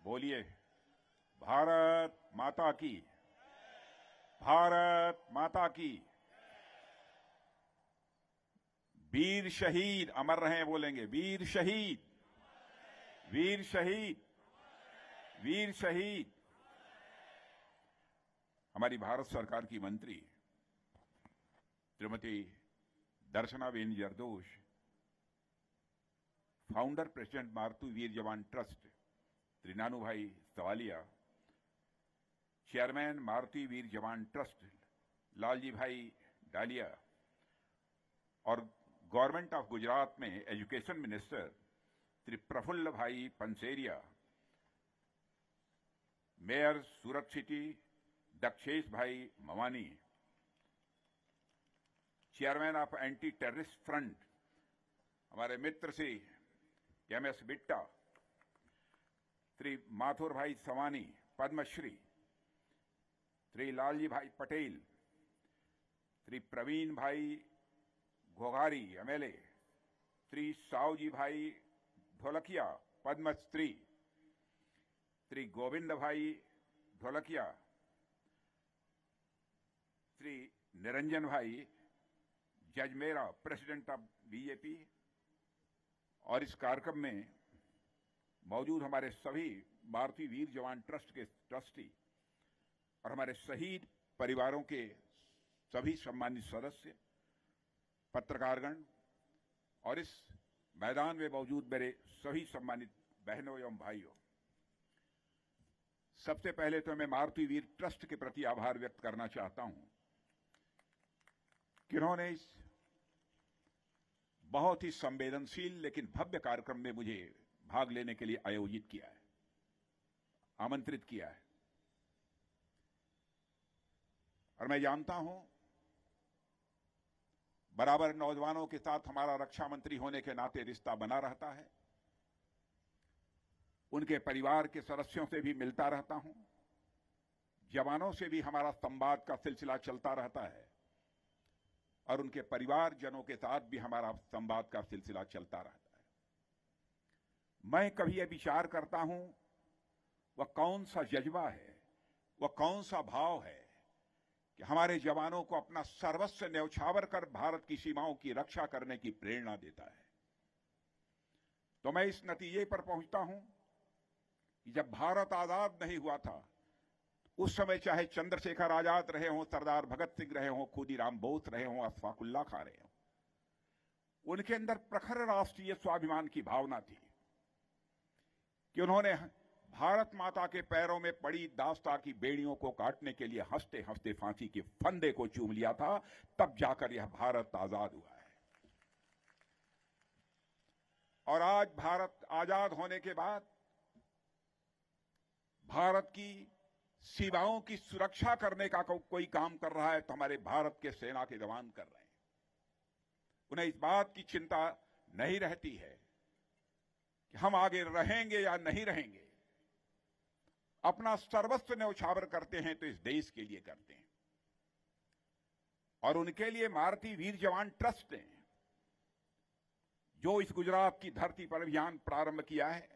बोलिए भारत माता की, भारत माता की। वीर शहीद अमर रहे बोलेंगे, वीर शहीद, वीर शहीद, वीर शहीद। हमारी भारत सरकार की मंत्री श्रीमती दर्शनाबेन जरदोश, फाउंडर प्रेसिडेंट मारुति वीर जवान ट्रस्ट श्री नानू भाई सवालिया, चेयरमैन मारुति वीर जवान ट्रस्ट लालजी भाई डालिया और गवर्नमेंट ऑफ गुजरात में education minister Shri Praful bhai Pansheriya, mayor Surat city Dakshesh bhai Mavani, chairman of anti terrorist front हमारे मित्र श्री एमएस बिट्टा, श्री माथुर भाई सवानी पद्मश्री, श्री लालजी भाई पटेल, श्री प्रवीण भाई घोघारी एमएलए, श्री सावजी भाई ढोलकिया पद्मश्री, श्री गोविंद भाई ढोलकिया, श्री निरंजन भाई जजमेरा प्रेसिडेंट ऑफ बीजेपी और इस कार्यक्रम में मौजूद हमारे सभी भारतीय वीर जवान ट्रस्ट के ट्रस्टी और हमारे शहीद परिवारों के सभी सम्मानित सदस्य, पत्रकारगण और इस मैदान में मौजूद मेरे सभी सम्मानित बहनों एवं भाइयों, सबसे पहले तो मैं मारुति वीर ट्रस्ट के प्रति आभार व्यक्त करना चाहता हूं कि उन्होंने इस बहुत ही संवेदनशील लेकिन भव्य कार्यक्रम में मुझे भाग लेने के लिए आयोजित किया है, आमंत्रित किया है। और मैं जानता हूं बराबर नौजवानों के साथ हमारा रक्षा मंत्री होने के नाते रिश्ता बना रहता है, उनके परिवार के सदस्यों से भी मिलता रहता हूं, जवानों से भी हमारा संवाद का सिलसिला चलता रहता है और उनके परिवारजनों के साथ भी हमारा संवाद का सिलसिला चलता रहता है। मैं कभी यह विचार करता हूं वह कौन सा जज्बा है, वह कौन सा भाव है कि हमारे जवानों को अपना सर्वस्व न्यौछावर कर भारत की सीमाओं की रक्षा करने की प्रेरणा देता है। तो मैं इस नतीजे पर पहुंचता हूं कि जब भारत आजाद नहीं हुआ था उस समय चाहे चंद्रशेखर आजाद रहे हों, सरदार भगत सिंह रहे हों, खुदीराम बोस रहे हों, अशफाकुल्लाह खां रहे हों, उनके अंदर प्रखर राष्ट्रीय स्वाभिमान की भावना थी कि उन्होंने भारत माता के पैरों में पड़ी दास्ता की बेड़ियों को काटने के लिए हंसते हंसते फांसी के फंदे को चूम लिया था, तब जाकर यह भारत आजाद हुआ है। और आज भारत आजाद होने के बाद भारत की सीमाओं की सुरक्षा करने का कोई काम कर रहा है तो हमारे भारत के सेना के जवान कर रहे हैं। उन्हें इस बात की चिंता नहीं रहती है कि हम आगे रहेंगे या नहीं रहेंगे, अपना सर्वस्व न्यौछावर करते हैं तो इस देश के लिए करते हैं। और उनके लिए मारुति वीर जवान ट्रस्ट ने जो इस गुजरात की धरती पर अभियान प्रारंभ किया है,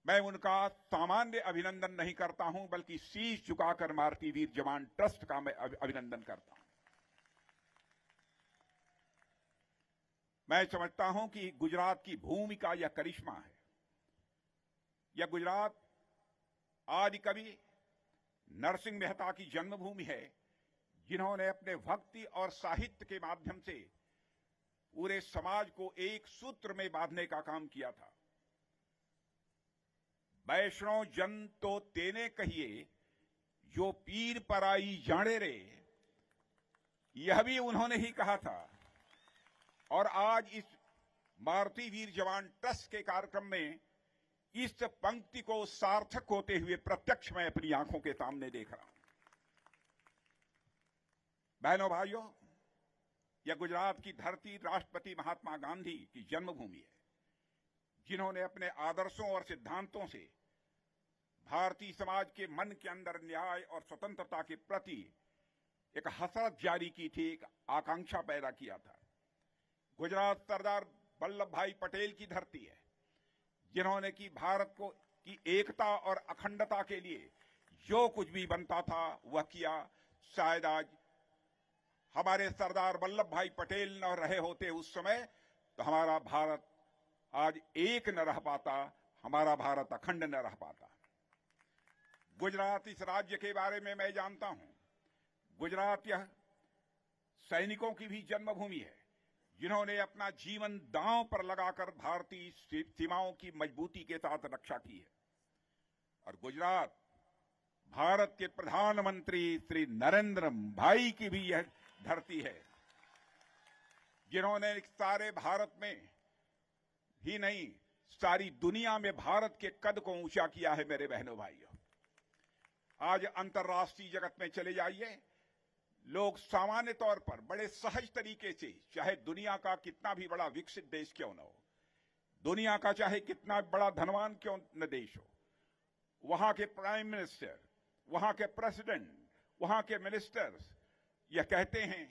मैं उनका सामान्य अभिनंदन नहीं करता हूं बल्कि शीश झुकाकर मारुति वीर जवान ट्रस्ट का मैं अभिनंदन करता हूं। मैं समझता हूं कि गुजरात की भूमि का यह करिश्मा है। यह गुजरात आदि कवि नरसिंह मेहता की जन्मभूमि है, जिन्होंने अपने भक्ति और साहित्य के माध्यम से पूरे समाज को एक सूत्र में बांधने का काम किया था। वैष्णव जन तो तेने कहिए जो पीर पराई जाने रे, यह भी उन्होंने ही कहा था। और आज इस मारुति वीर जवान ट्रस्ट के कार्यक्रम में इस पंक्ति को सार्थक होते हुए प्रत्यक्ष मैं अपनी आंखों के सामने देख रहा हूं। बहनों भाइयों, यह गुजरात की धरती राष्ट्रपति महात्मा गांधी की जन्मभूमि है, जिन्होंने अपने आदर्शों और सिद्धांतों से भारतीय समाज के मन के अंदर न्याय और स्वतंत्रता के प्रति एक हसरत जारी की थी, एक आकांक्षा पैदा किया था। गुजरात सरदार वल्लभ भाई पटेल की धरती है, जिन्होंने कि भारत को की एकता और अखंडता के लिए जो कुछ भी बनता था वह किया। शायद आज हमारे सरदार वल्लभ भाई पटेल न रहे होते उस समय तो हमारा भारत आज एक न रह पाता, हमारा भारत अखंड न रह पाता। गुजरात इस राज्य के बारे में मैं जानता हूं। गुजरात यह सैनिकों की भी जन्मभूमि है, जिन्होंने अपना जीवन दांव पर लगाकर भारतीय सीमाओं की मजबूती के साथ रक्षा की है। और गुजरात भारत के प्रधानमंत्री श्री नरेंद्र भाई की भी यह धरती है, जिन्होंने सारे भारत में ही नहीं सारी दुनिया में भारत के कद को ऊंचा किया है। मेरे बहनों भाइयों, आज अंतर्राष्ट्रीय जगत में चले जाइए, लोग सामान्य तौर पर बड़े सहज तरीके से, चाहे दुनिया का कितना भी बड़ा विकसित देश क्यों न हो, दुनिया का चाहे कितना बड़ा धनवान क्यों न देश हो, वहां के प्राइम मिनिस्टर, वहां के प्रेसिडेंट, वहां के मिनिस्टर्स यह कहते हैं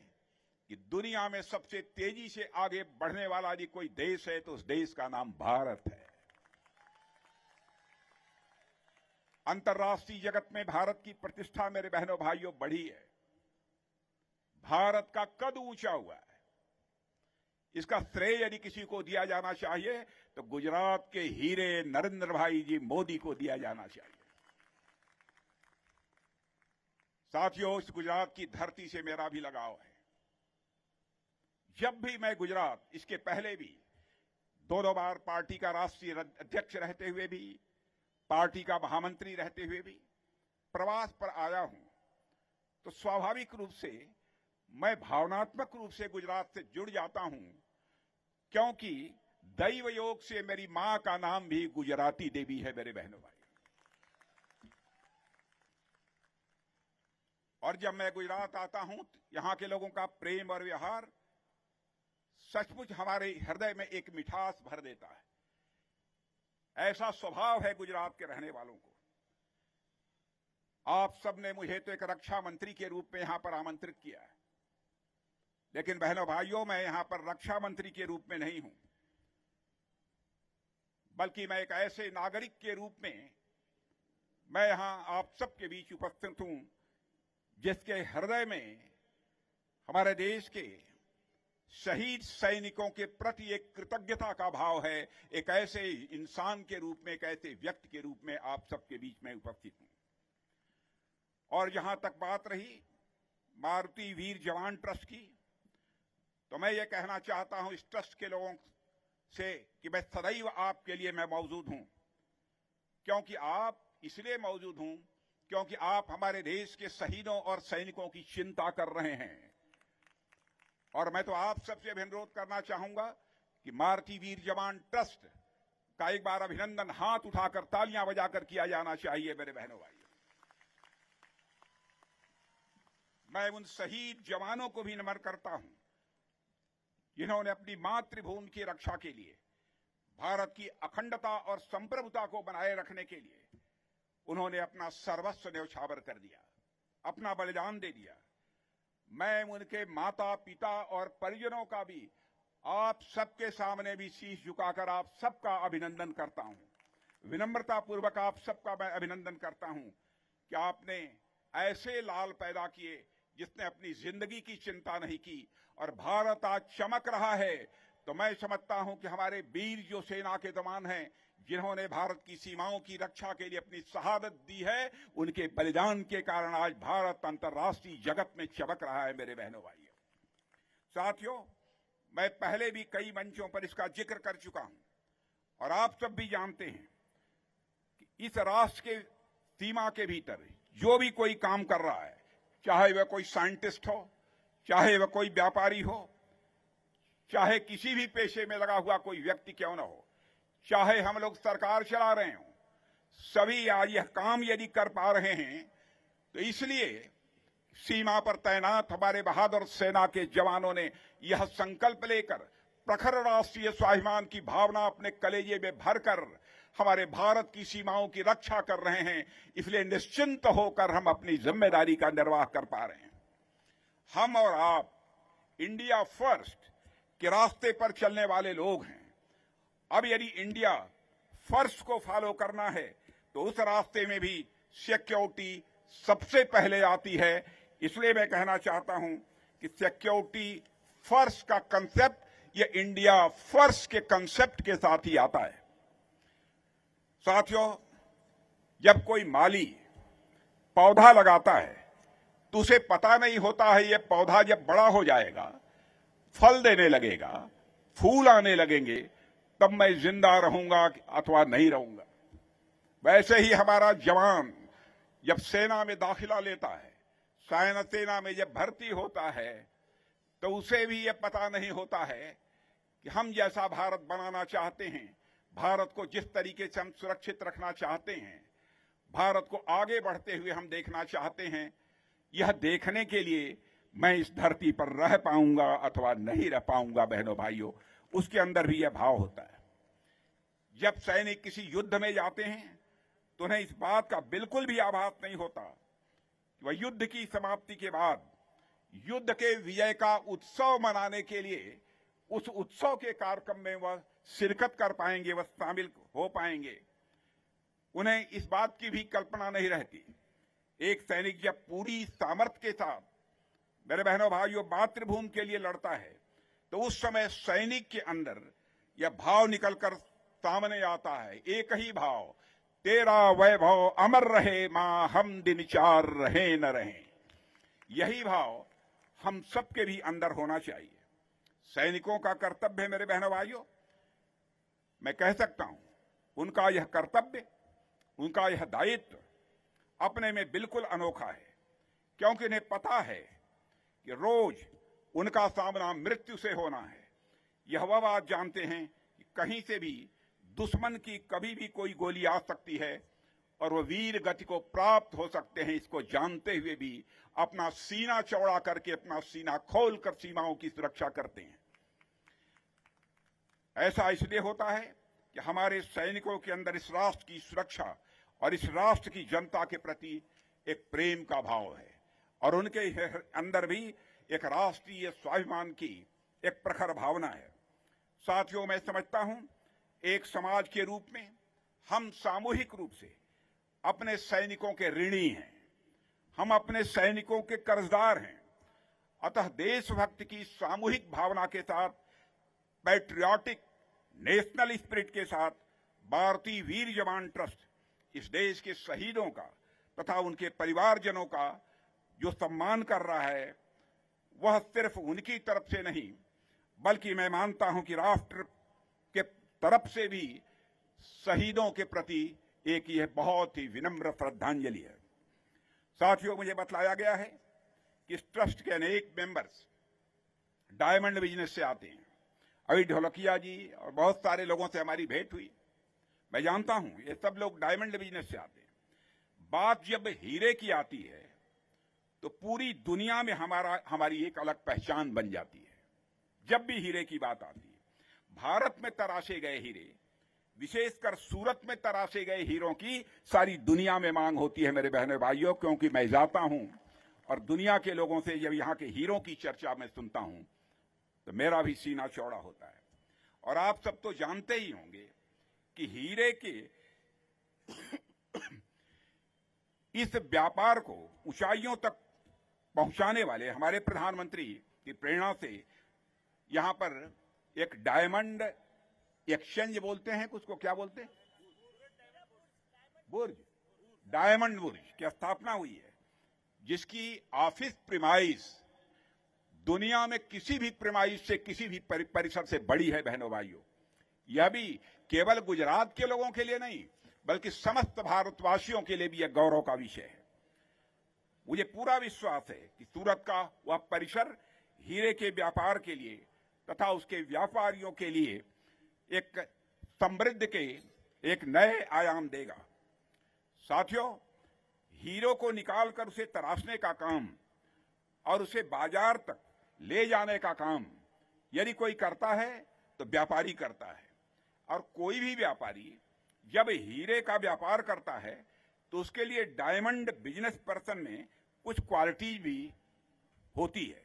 कि दुनिया में सबसे तेजी से आगे बढ़ने वाला यदि कोई देश है तो उस देश का नाम भारत है। अंतर्राष्ट्रीय जगत में भारत की प्रतिष्ठा मेरे बहनों भाइयों बढ़ी है। भारत का कद ऊंचा हुआ है। इसका श्रेय यदि किसी को दिया जाना चाहिए तो गुजरात के हीरे नरेंद्र भाई जी मोदी को दिया जाना चाहिए। साथियों, इस गुजरात की धरती से मेरा भी लगाव है। जब भी मैं गुजरात, इसके पहले भी दो बार पार्टी का राष्ट्रीय अध्यक्ष रहते हुए भी, पार्टी का महामंत्री रहते हुए भी प्रवास पर आया हूं, तो स्वाभाविक रूप से मैं भावनात्मक रूप से गुजरात से जुड़ जाता हूं, क्योंकि दैव योग से मेरी मां का नाम भी गुजराती देवी है मेरे बहनों भाई। और जब मैं गुजरात आता हूं, यहां के लोगों का प्रेम और व्यवहार सचमुच हमारे हृदय में एक मिठास भर देता है। ऐसा स्वभाव है गुजरात के रहने वालों को। आप सबने मुझे तो एक रक्षा मंत्री के रूप में यहां पर आमंत्रित किया है, लेकिन बहनों भाइयों, मैं यहां पर रक्षा मंत्री के रूप में नहीं हूं, बल्कि मैं एक ऐसे नागरिक के रूप में मैं यहां आप सबके बीच उपस्थित हूं, जिसके हृदय में हमारे देश के शहीद सैनिकों के प्रति एक कृतज्ञता का भाव है। एक ऐसे इंसान के रूप में, एक ऐसे व्यक्ति के रूप में आप सबके बीच में उपस्थित हूं। और जहां तक बात रही मारुति वीर जवान ट्रस्ट की, तो मैं ये कहना चाहता हूं इस ट्रस्ट के लोगों से कि मैं सदैव आपके लिए मैं मौजूद हूं, क्योंकि आप इसलिए मौजूद हूं क्योंकि आप हमारे देश के शहीदों और सैनिकों की चिंता कर रहे हैं। और मैं तो आप सबसे अनुरोध करना चाहूंगा कि मारुति वीर जवान ट्रस्ट का एक बार अभिनंदन हाथ उठाकर तालियां बजाकर किया जाना चाहिए मेरे बहनों भाइयों। मैं उन शहीद जवानों को भी नमन करता हूं, जिन्होंने अपनी मातृभूमि की रक्षा के लिए, भारत की अखंडता और संप्रभुता को बनाए रखने के लिए उन्होंने अपना सर्वस्व न्यौछावर कर दिया, अपना बलिदान दे दिया। मैं उनके माता पिता और परिजनों का भी आप सबके सामने भी शीश झुकाकर आप सबका अभिनंदन करता हूं। विनम्रता पूर्वक आप सबका मैं अभिनंदन करता हूं कि आपने ऐसे लाल पैदा किए जिसने अपनी जिंदगी की चिंता नहीं की, और भारत आज चमक रहा है। तो मैं समझता हूं कि हमारे वीर जो सेना के जवान हैं, जिन्होंने भारत की सीमाओं की रक्षा के लिए अपनी शहादत दी है, उनके बलिदान के कारण आज भारत अंतर्राष्ट्रीय जगत में चमक रहा है मेरे बहनों भाइयों। साथियों, मैं पहले भी कई मंचों पर इसका जिक्र कर चुका हूं, और आप सब भी जानते हैं कि इस राष्ट्र के सीमा के भीतर जो भी कोई काम कर रहा है, चाहे वह कोई साइंटिस्ट हो, चाहे वह कोई व्यापारी हो, चाहे किसी भी पेशे में लगा हुआ कोई व्यक्ति क्यों न हो, चाहे हम लोग सरकार चला रहे हों, सभी आज यह काम यदि कर पा रहे हैं तो इसलिए सीमा पर तैनात हमारे बहादुर सेना के जवानों ने यह संकल्प लेकर प्रखर राष्ट्रीय स्वाभिमान की भावना अपने कलेजे में भरकर हमारे भारत की सीमाओं की रक्षा कर रहे हैं। इसलिए निश्चिंत होकर हम अपनी जिम्मेदारी का निर्वाह कर पा रहे हैं। हम और आप इंडिया फर्स्ट के रास्ते पर चलने वाले लोग हैं। अब यदि इंडिया फर्श को फॉलो करना है तो उस रास्ते में भी सिक्योरिटी सबसे पहले आती है। इसलिए मैं कहना चाहता हूं कि सिक्योरिटी फर्स्ट का कंसेप्ट ये इंडिया फर्स्ट के कंसेप्ट के साथ ही आता है। साथियों, जब कोई माली पौधा लगाता है तो उसे पता नहीं होता है ये पौधा जब बड़ा हो जाएगा, फल देने लगेगा, फूल आने लगेंगे, तब मैं जिंदा रहूंगा अथवा नहीं रहूंगा। वैसे ही हमारा जवान जब सेना में दाखिला लेता है, सेना में जब भर्ती होता है, तो उसे भी ये पता नहीं होता है कि हम जैसा भारत बनाना चाहते हैं, भारत को जिस तरीके से हम सुरक्षित रखना चाहते हैं, भारत को आगे बढ़ते हुए हम देखना चाहते हैं, यह देखने के लिए मैं इस धरती पर रह पाऊंगा अथवा नहीं रह पाऊंगा। बहनों भाइयों, उसके अंदर भी यह भाव होता है। जब सैनिक किसी युद्ध में जाते हैं तो उन्हें इस बात का बिल्कुल भी आभास नहीं होता कि वह युद्ध की समाप्ति के बाद युद्ध के विजय का उत्सव मनाने के लिए उस उत्सव के कार्यक्रम में वह शिरकत कर पाएंगे, वह शामिल हो पाएंगे। उन्हें इस बात की भी कल्पना नहीं रहती। एक सैनिक जब पूरी सामर्थ्य के साथ, मेरे बहनों भाइयों, मातृभूमि के लिए लड़ता है तो उस समय सैनिक के अंदर यह भाव निकलकर सामने आता है, एक ही भाव, तेरा वैभव अमर रहे मां, हम दिन चार रहे न रहे। यही भाव हम सबके भी अंदर होना चाहिए। सैनिकों का कर्तव्य है, मेरे बहनों भाइयों, मैं कह सकता हूं, उनका यह कर्तव्य, उनका यह दायित्व अपने में बिल्कुल अनोखा है, क्योंकि उन्हें पता है कि रोज उनका सामना मृत्यु से होना है। यह वह बात जानते हैं कि कहीं से भी दुश्मन की कभी भी कोई गोली आ सकती है और वह वीर गति को प्राप्त हो सकते हैं। इसको जानते हुए भी अपना सीना चौड़ा करके, अपना सीना खोलकर सीमाओं की सुरक्षा करते हैं। ऐसा इसलिए होता है कि हमारे सैनिकों के अंदर इस राष्ट्र की सुरक्षा और इस राष्ट्र की जनता के प्रति एक प्रेम का भाव है और उनके अंदर भी एक राष्ट्रीय स्वाभिमान की एक प्रखर भावना है। साथियों, मैं समझता हूं एक समाज के रूप में हम सामूहिक रूप से अपने सैनिकों के ऋणी हैं, हम अपने सैनिकों के कर्जदार हैं। अतः देशभक्ति की सामूहिक भावना के साथ, पैट्रियाटिक नेशनल स्पिरिट के साथ भारतीय वीर जवान ट्रस्ट इस देश के शहीदों का तथा उनके परिवारजनों का जो सम्मान कर रहा है, वह सिर्फ उनकी तरफ से नहीं, बल्कि मैं मानता हूं कि राष्ट्र के तरफ से भी शहीदों के प्रति एक यह बहुत ही विनम्र श्रद्धांजलि है। साथियों, मुझे बतलाया गया है कि इस ट्रस्ट के अनेक मेंबर्स डायमंड बिजनेस से आते हैं। अभी ढोलकिया जी और बहुत सारे लोगों से हमारी भेंट हुई। मैं जानता हूं ये सब लोग डायमंड बिजनेस से आते हैं। बात जब हीरे की आती है तो पूरी दुनिया में हमारी एक अलग पहचान बन जाती है। जब भी हीरे की बात आती है, भारत में तराशे गए हीरे, विशेषकर सूरत में तराशे गए हीरों की सारी दुनिया में मांग होती है। मेरे बहनों भाइयों, क्योंकि मैं जाता हूं और दुनिया के लोगों से जब यहां के हीरों की चर्चा मैं सुनता हूं तो मेरा भी सीना चौड़ा होता है। और आप सब तो जानते ही होंगे कि हीरे के इस व्यापार को ऊंचाइयों तक पहुंचाने वाले हमारे प्रधानमंत्री की प्रेरणा से यहां पर एक डायमंड एक्सचेंज बोलते हैं, उसको क्या बोलते हैं, बुर्ज, डायमंड बुर्ज की स्थापना हुई है, जिसकी ऑफिस प्रीमाइस दुनिया में किसी भी प्रीमाइस से, किसी भी परिसर से बड़ी है। बहनों भाइयों, यह भी केवल गुजरात के लोगों के लिए नहीं, बल्कि समस्त भारतवासियों के लिए भी यह गौरव का विषय है। मुझे पूरा विश्वास है कि सूरत का वह परिसर हीरे के व्यापार के लिए तथा उसके व्यापारियों के लिए एक समृद्धि के एक नए आयाम देगा। साथियों, हीरो को निकालकर उसे तराशने का काम और उसे बाजार तक ले जाने का काम यदि कोई करता है तो व्यापारी करता है। और कोई भी व्यापारी जब हीरे का व्यापार करता है तो उसके लिए डायमंड बिजनेस पर्सन में कुछ क्वालिटी भी होती है।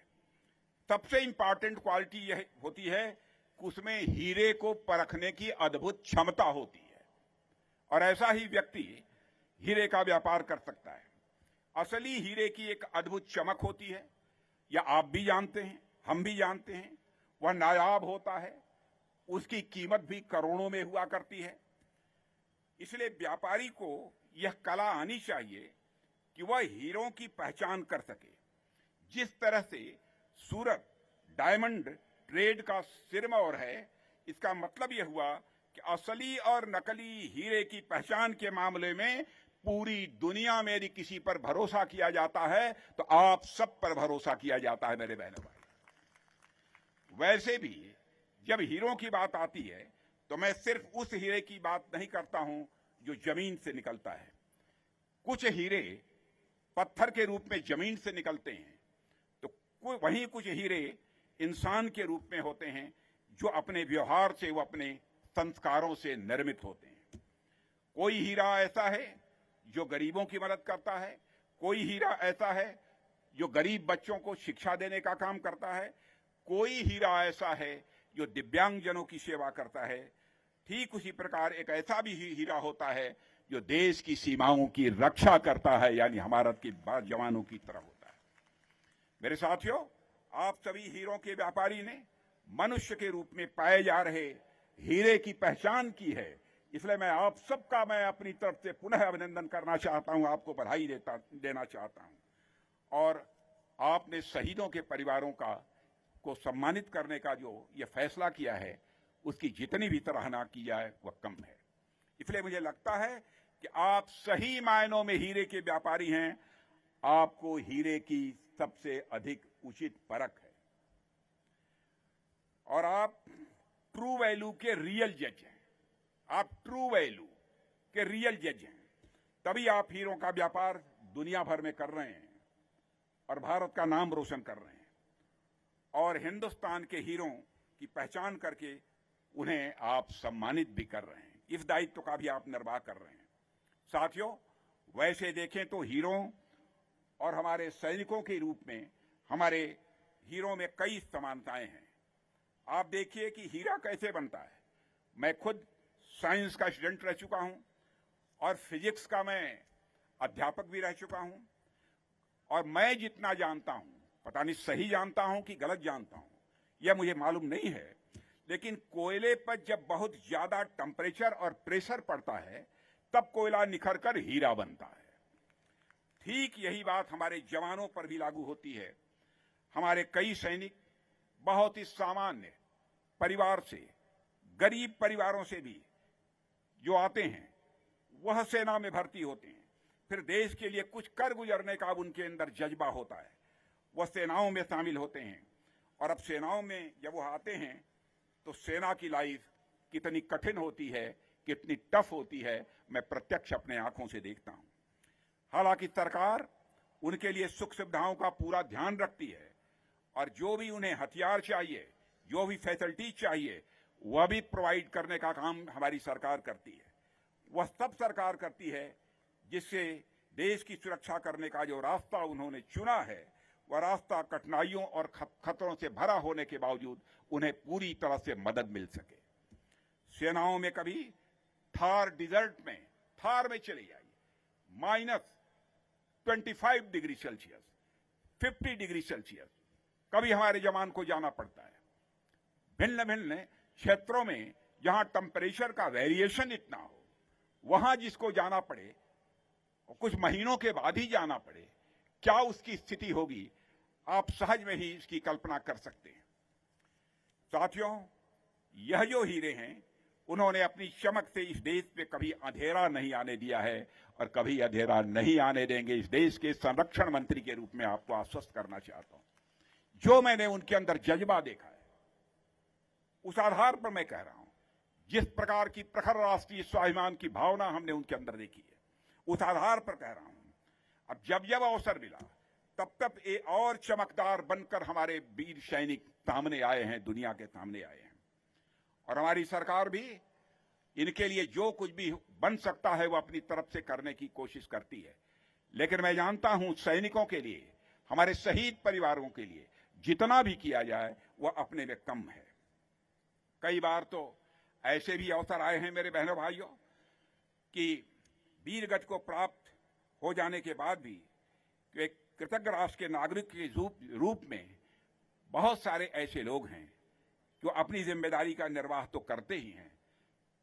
सबसे इंपॉर्टेंट क्वालिटी यह होती है कि उसमें हीरे को परखने की अद्भुत क्षमता होती है। और ऐसा ही व्यक्ति हीरे का व्यापार कर सकता है। असली हीरे की एक अद्भुत चमक होती है, या आप भी जानते हैं, हम भी जानते हैं, वह नायाब होता है, उसकी कीमत भी करोड़ों में हुआ करती है। इसलिए व्यापारी को यह कला आनी चाहिए कि वह हीरों की पहचान कर सके। जिस तरह से सूरत डायमंड ट्रेड का सिरमौर है, इसका मतलब यह हुआ कि असली और नकली हीरे की पहचान के मामले में पूरी दुनिया में यदि किसी पर भरोसा किया जाता है तो आप सब पर भरोसा किया जाता है मेरे बहनों भाई। वैसे भी जब हीरों की बात आती है तो मैं सिर्फ उस हीरे की बात नहीं करता हूं जो जमीन से निकलता है। कुछ हीरे पत्थर के रूप में जमीन से निकलते हैं, तो वहीं कुछ हीरे इंसान के रूप में होते हैं जो अपने व्यवहार से, वो अपने संस्कारों से निर्मित होते हैं। कोई हीरा ऐसा है जो गरीबों की मदद करता है, कोई हीरा ऐसा है जो गरीब बच्चों को शिक्षा देने का काम करता है, कोई हीरा ऐसा है जो दिव्यांगजनों की सेवा करता है। ठीक उसी प्रकार एक ऐसा भी हीरा होता है जो देश की सीमाओं की रक्षा करता है, यानी हमारे के जवानों की तरह होता है। मेरे साथियों, आप सभी हीरों के व्यापारी ने मनुष्य के रूप में पाए जा रहे हीरे की पहचान की है। इसलिए मैं आप सबका मैं अपनी तरफ से पुनः अभिनंदन करना चाहता हूं, आपको बधाई देना चाहता हूं। और आपने शहीदों के परिवारों को सम्मानित करने का जो ये फैसला किया है, उसकी जितनी भी सराहना की जाए वह कम है। इसलिए मुझे लगता है कि आप सही मायनों में हीरे के व्यापारी हैं। आपको हीरे की सबसे अधिक उचित परख है और आप ट्रू वैल्यू के रियल जज हैं। आप ट्रू वैल्यू के रियल जज हैं, तभी आप हीरों का व्यापार दुनिया भर में कर रहे हैं और भारत का नाम रोशन कर रहे हैं और हिंदुस्तान के हीरों की पहचान करके उन्हें आप सम्मानित भी कर रहे हैं। इस दायित्व का भी आप निर्वाह कर रहे हैं। साथियों, वैसे देखें तो हीरों और हमारे सैनिकों के रूप में हमारे हीरों में कई समानताएं हैं। आप देखिए कि हीरा कैसे बनता है। मैं खुद साइंस का स्टूडेंट रह चुका हूं और फिजिक्स का मैं अध्यापक भी रह चुका हूं, और मैं जितना जानता हूं, पता नहीं सही जानता हूं कि गलत जानता हूं, यह मुझे मालूम नहीं है, लेकिन कोयले पर जब बहुत ज्यादा टेम्परेचर और प्रेशर पड़ता है तब कोयला निखर कर हीरा बनता है। ठीक यही बात हमारे जवानों पर भी लागू होती है। हमारे कई सैनिक बहुत ही सामान्य परिवार से, गरीब परिवारों से भी जो आते हैं, वह सेना में भर्ती होते हैं। फिर देश के लिए कुछ कर गुजरने का उनके अंदर जज्बा होता है, वह सेनाओं में शामिल होते हैं। और अब सेनाओं में जब वह आते हैं तो सेना की लाइफ कितनी कठिन होती है, कितनी टफ होती है, मैं प्रत्यक्ष अपने आंखों से देखता हूं। हालांकि सरकार उनके लिए सुख सुविधाओं का पूरा ध्यान रखती है और जो भी उन्हें हथियार चाहिए, जो भी फैसिलिटीज चाहिए, वह भी प्रोवाइड करने का काम हमारी सरकार करती है। वह सब सरकार करती है जिससे देश की सुरक्षा करने का जो रास्ता उन्होंने चुना है, वह रास्ता कठिनाइयों और खतरों से भरा होने के बावजूद उन्हें पूरी तरह से मदद मिल सके। सेनाओं में कभी थार डिजर्ट में, थार में चले जाइए, -25 डिग्री सेल्सियस, 50 डिग्री सेल्सियस कभी हमारे जवान को जाना पड़ता है। भिन्न भिन्न क्षेत्रों में जहां टेम्परेचर का वेरिएशन इतना हो, वहां जिसको जाना पड़े, कुछ महीनों के बाद ही जाना पड़े, क्या उसकी स्थिति होगी, आप सहज में ही इसकी कल्पना कर सकते हैं। साथियों, यह जो हीरे हैं, उन्होंने अपनी चमक से इस देश पे कभी अंधेरा नहीं आने दिया है और कभी अंधेरा नहीं आने देंगे। इस देश के संरक्षण मंत्री के रूप में आपको आश्वस्त करना चाहता हूं। जो मैंने उनके अंदर जज्बा देखा है, उस आधार पर मैं कह रहा हूं, जिस प्रकार की प्रखर राष्ट्रीय स्वाभिमान की भावना हमने उनके अंदर देखी है, उस आधार पर कह रहा हूं। अब जब जब अवसर मिला तब ये और चमकदार बनकर हमारे वीर सैनिक सामने आए हैं, दुनिया के सामने आए हैं, और हमारी सरकार भी इनके लिए जो कुछ भी बन सकता है वह अपनी तरफ से करने की कोशिश करती है। लेकिन मैं जानता हूं सैनिकों के लिए, हमारे शहीद परिवारों के लिए जितना भी किया जाए वह अपने में कम है। कई बार तो ऐसे भी अवसर आए हैं मेरे बहनों भाइयों कि वीर गति को प्राप्त हो जाने के बाद भी एक कृतज्ञ राष्ट्र के नागरिक के रूप में बहुत सारे ऐसे लोग हैं जो अपनी जिम्मेदारी का निर्वाह तो करते ही हैं,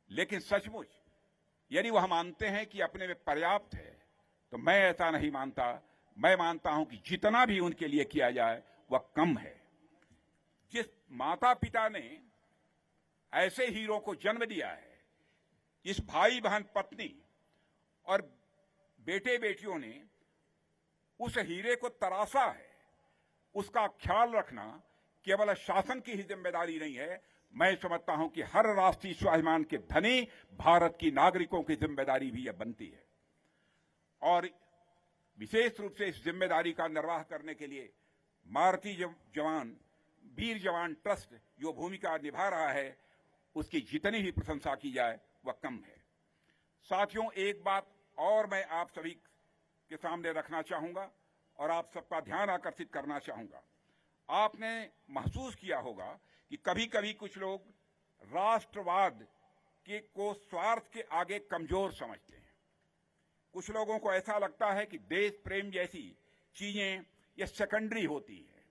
लेकिन सचमुच यदि वह मानते हैं कि अपने में पर्याप्त है, तो मैं ऐसा नहीं मानता। मैं मानता हूं कि जितना भी उनके लिए किया जाए वह कम है। जिस माता पिता ने ऐसे हीरो को जन्म दिया है, जिस भाई बहन पत्नी और बेटे बेटियों ने उस हीरे को तराशा है, उसका ख्याल रखना केवल शासन की ही जिम्मेदारी नहीं है। मैं समझता हूं कि हर राष्ट्रीय स्वाभिमान के धनी भारत की नागरिकों की जिम्मेदारी भी यह बनती है। और विशेष रूप से इस जिम्मेदारी का निर्वाह करने के लिए भारतीय जवान वीर जवान ट्रस्ट जो भूमिका निभा रहा है, उसकी जितनी भी प्रशंसा की जाए वह कम है। साथियों, एक बात और मैं आप सभी के सामने रखना चाहूंगा और आप सबका ध्यान आकर्षित करना चाहूंगा। आपने महसूस किया होगा कि कभी कभी कुछ लोग राष्ट्रवाद को स्वार्थ के आगे कमजोर समझते हैं। कुछ लोगों को ऐसा लगता है कि देश प्रेम जैसी चीजें ये सेकेंडरी होती है,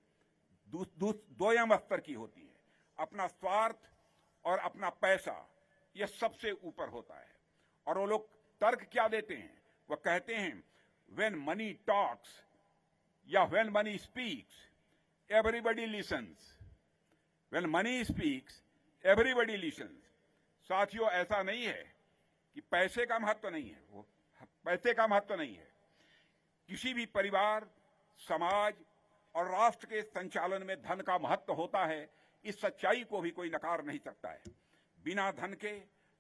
दोयम स्तर की होती है। अपना स्वार्थ और अपना पैसा यह सबसे ऊपर होता है। और वो लोग तर्क क्या देते हैं? वह कहते हैं when money talks या when money speaks everybody listens, when money speaks everybody listens। साथियों, ऐसा नहीं है कि पैसे का महत्व नहीं है, वो पैसे का महत्व नहीं है। किसी भी परिवार, समाज और राष्ट्र के संचालन में धन का महत्व होता है। इस सच्चाई को भी कोई नकार नहीं सकता है। बिना धन के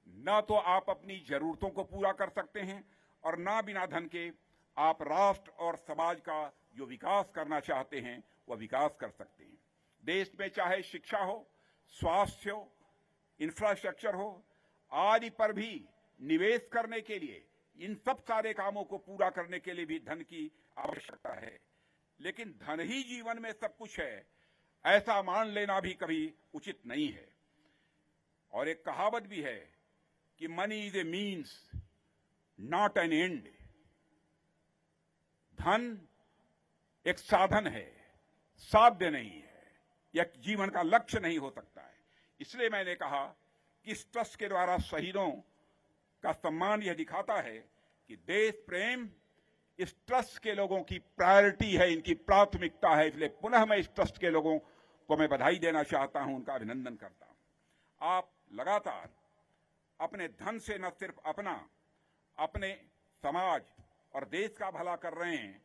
ना तो आप अपनी जरूरतों को पूरा कर सकते हैं और ना बिना धन के आप राष्ट्र और समाज का जो विकास करना चाहते हैं वह विकास कर सकते हैं। देश में चाहे शिक्षा हो, स्वास्थ्य हो, इंफ्रास्ट्रक्चर हो आदि पर भी निवेश करने के लिए, इन सब सारे कामों को पूरा करने के लिए भी धन की आवश्यकता है। लेकिन धन ही जीवन में सब कुछ है, ऐसा मान लेना भी कभी उचित नहीं है। और एक कहावत भी है कि money is a means not an and. धन एक साधन है, साध्य नहीं है, यह जीवन का लक्ष्य नहीं हो सकता है। इसलिए मैंने कहा कि इस ट्रस्ट के द्वारा शहीदों का सम्मान यह दिखाता है कि देश प्रेम इस ट्रस्ट के लोगों की प्रायोरिटी है, इनकी प्राथमिकता है। इसलिए पुनः मैं इस ट्रस्ट के लोगों को मैं बधाई देना चाहता हूं, उनका अभिनंदन करता हूं। आप लगातार अपने धन से न सिर्फ अपने समाज और देश का भला कर रहे हैं,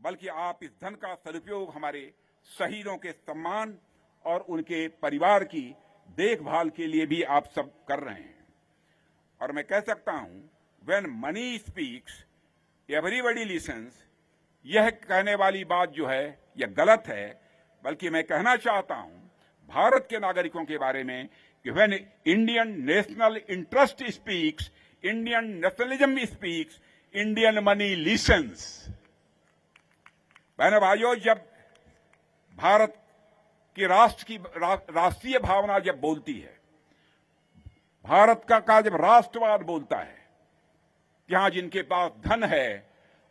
बल्कि आप इस धन का सदुपयोग हमारे शहीदों के सम्मान और उनके परिवार की देखभाल के लिए भी आप सब कर रहे हैं। और मैं कह सकता हूं, when money speaks everybody lessons, यह कहने वाली बात जो है यह गलत है, बल्कि मैं कहना चाहता हूं भारत के नागरिकों के बारे में कि when Indian national interest speaks, Indian nationalism speaks, Indian money lessons. बहनों भाइयों, जब भारत की राष्ट्रीय भावना जब बोलती है, भारत का जब राष्ट्रवाद बोलता है, यहां जिनके पास धन है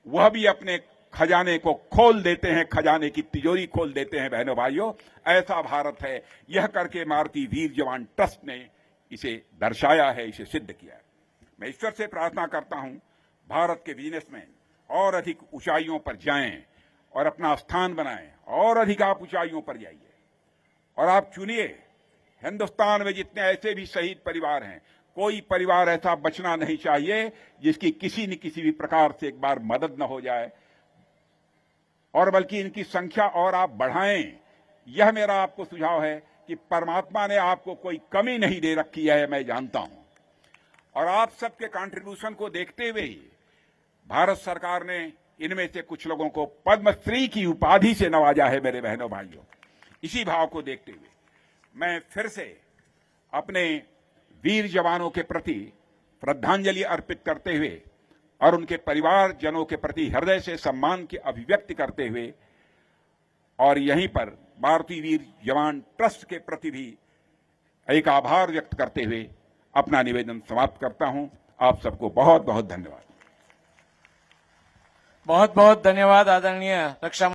वह भी अपने खजाने को खोल देते हैं, खजाने की तिजोरी खोल देते हैं। बहनों भाइयों, ऐसा भारत है। यह करके भारतीय वीर जवान ट्रस्ट ने इसे दर्शाया है, इसे सिद्ध किया है। मैं ईश्वर से प्रार्थना करता हूं भारत के बिजनेसमैन और अधिक ऊंचाइयों पर जाएं और अपना स्थान बनाएं, और अधिक आप ऊंचाइयों पर जाइए और आप चुनिए। हिंदुस्तान में जितने ऐसे भी शहीद परिवार हैं, कोई परिवार ऐसा बचना नहीं चाहिए जिसकी किसी न किसी भी प्रकार से एक बार मदद न हो जाए, और बल्कि इनकी संख्या और आप बढ़ाएं। यह मेरा आपको सुझाव है कि परमात्मा ने आपको कोई कमी नहीं दे रखी है, मैं जानता हूं। और आप सबके कंट्रीब्यूशन को देखते हुए ही भारत सरकार ने इनमें से कुछ लोगों को पद्मश्री की उपाधि से नवाजा है। मेरे बहनों भाइयों, इसी भाव को देखते हुए मैं फिर से अपने वीर जवानों के प्रति श्रद्धांजलि अर्पित करते हुए और उनके परिवारजनों के प्रति हृदय से सम्मान की अभिव्यक्ति करते हुए और यहीं पर भारतीय वीर जवान ट्रस्ट के प्रति भी एक आभार व्यक्त करते हुए अपना निवेदन समाप्त करता हूं। आप सबको बहुत बहुत धन्यवाद। बहुत बहुत धन्यवाद आदरणीय रक्षा